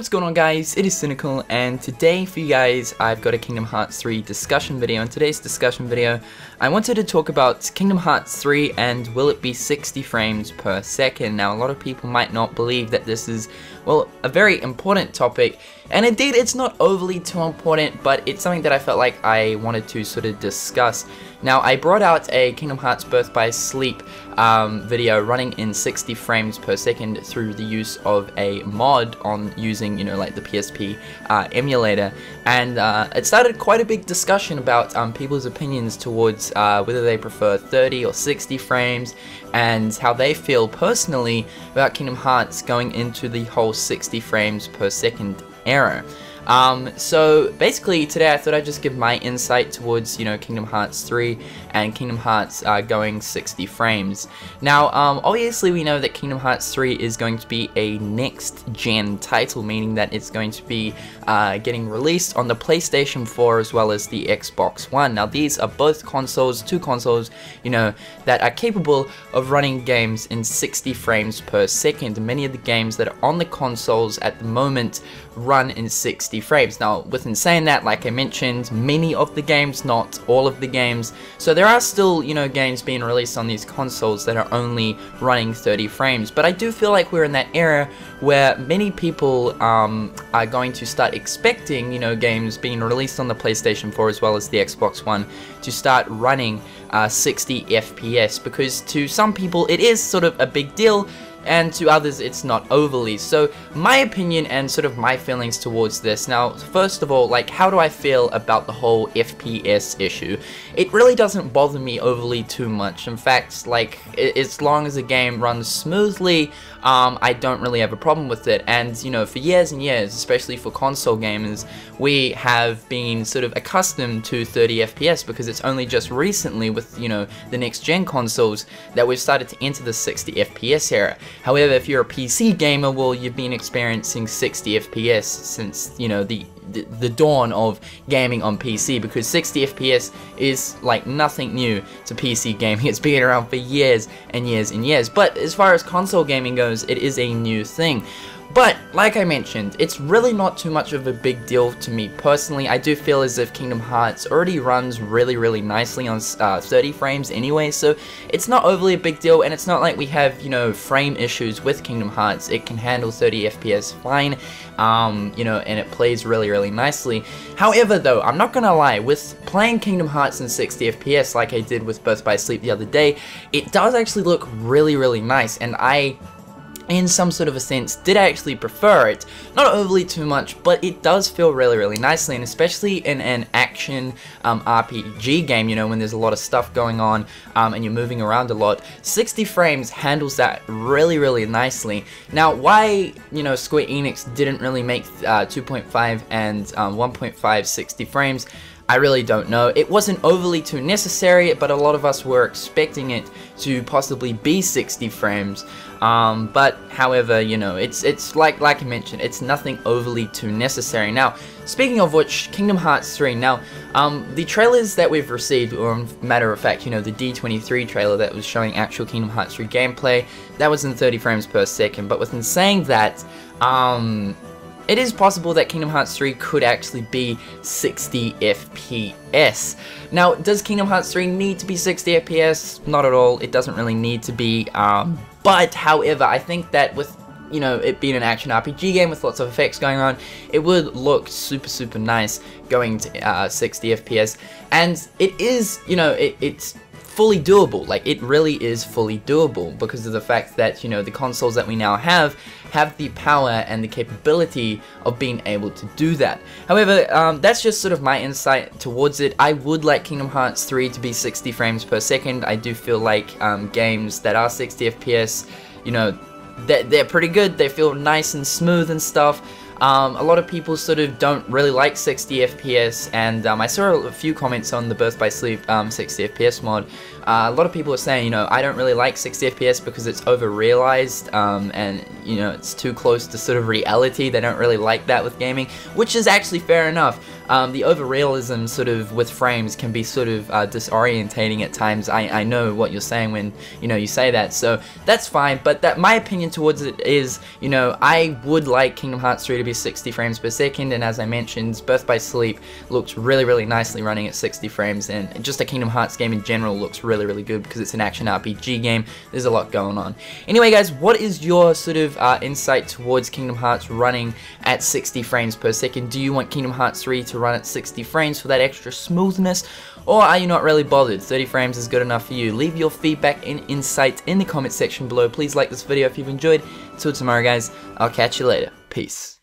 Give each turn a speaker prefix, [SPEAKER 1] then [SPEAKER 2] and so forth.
[SPEAKER 1] What's going on, guys? It is Cynnnical, and today for you guys I've got a Kingdom Hearts 3 discussion video. In today's discussion video I wanted to talk about Kingdom Hearts 3 and will it be 60 frames per second. Now a lot of people might not believe that this is, well, a very important topic, and indeed it's not overly too important, but it's something that I felt like I wanted to sort of discuss. Now I brought out a Kingdom Hearts Birth by Sleep video running in 60 frames per second through the use of a mod on using, like the PSP emulator, and it started quite a big discussion about people's opinions towards whether they prefer 30 or 60 frames and how they feel personally about Kingdom Hearts going into the whole 60 frames per second era. So basically today I thought I'd just give my insight towards, Kingdom Hearts 3 and Kingdom Hearts going 60 frames. Now, obviously we know that Kingdom Hearts 3 is going to be a next-gen title, meaning that it's going to be getting released on the PlayStation 4 as well as the Xbox One. Now these are both consoles, two consoles, that are capable of running games in 60 frames per second. Many of the games that are on the consoles at the moment run in 60 frames. Now, within saying that, like I mentioned, many of the games, not all of the games, so there are still, games being released on these consoles that are only running 30 frames, but I do feel like we're in that era where many people are going to start expecting, games being released on the PlayStation 4 as well as the Xbox One to start running 60 FPS, because to some people it is sort of a big deal, and to others it's not overly. So my opinion and sort of my feelings towards this. Now, first of all, how do I feel about the whole FPS issue? It really doesn't bother me overly too much. In fact, as long as the game runs smoothly, I don't really have a problem with it. And for years and years, especially for console gamers, we have been sort of accustomed to 30 FPS, because it's only just recently with the next gen consoles that we've started to enter the 60 FPS era. However, if you're a PC gamer, well, you've been experiencing 60 FPS since, the dawn of gaming on PC, because 60 FPS is like nothing new to PC gaming. It's been around for years and years and years. But as far as console gaming goes, it is a new thing. But, like I mentioned, it's really not too much of a big deal to me personally. I do feel as if Kingdom Hearts already runs really nicely on 30 frames anyway, so it's not overly a big deal, and it's not like we have, frame issues with Kingdom Hearts. It can handle 30 FPS fine, and it plays really nicely. However, though, I'm not gonna lie, with playing Kingdom Hearts in 60 FPS like I did with Birth by Sleep the other day, it does actually look really nice, and I, in some sort of a sense, did actually prefer it. Not overly too much, but it does feel really nicely, and especially in an action RPG game, when there's a lot of stuff going on and you're moving around a lot, 60 frames handles that really nicely. Now, why, Square Enix didn't really make 2.5 and 1.5 60 frames, I really don't know. It wasn't overly too necessary, but a lot of us were expecting it to possibly be 60 frames. But however, it's like I mentioned, it's nothing overly too necessary. Now, speaking of which, Kingdom Hearts 3. Now, the trailers that we've received, or matter of fact, the D23 trailer that was showing actual Kingdom Hearts 3 gameplay, that was in 30 frames per second. But within saying that, it is possible that Kingdom Hearts 3 could actually be 60 FPS. Now, does Kingdom Hearts 3 need to be 60 FPS? Not at all. It doesn't really need to be. But, however, I think that with, it being an action RPG game with lots of effects going on, it would look super nice going to 60 FPS. And it is, it's fully doable. It really is fully doable, because of the fact that, the consoles that we now have the power and the capability of being able to do that. However, that's just sort of my insight towards it. I would like Kingdom Hearts 3 to be 60 frames per second. I do feel like games that are 60 FPS, they're pretty good. They feel nice and smooth and stuff. A lot of people sort of don't really like 60 FPS, and I saw a few comments on the Birth by Sleep 60 FPS mod. A lot of people are saying, I don't really like 60 FPS because it's over-realized, and, it's too close to sort of reality. They don't really like that with gaming, which is actually fair enough. the over-realism sort of with frames can be sort of disorientating at times. I know what you're saying when, you know, you say that, so that's fine, but that my opinion towards it is, you know, I would like Kingdom Hearts 3 to be 60 frames per second, and as I mentioned, Birth by Sleep looks really nicely running at 60 frames, and just a Kingdom Hearts game in general looks really good because it's an action RPG game. There's a lot going on. Anyway guys, what is your sort of insight towards Kingdom Hearts running at 60 frames per second? Do you want Kingdom Hearts 3 to run at 60 frames for that extra smoothness, or are you not really bothered? 30 frames is good enough for you. Leave your feedback and insight in the comment section below. Please like this video if you've enjoyed. Till tomorrow guys, I'll catch you later. Peace.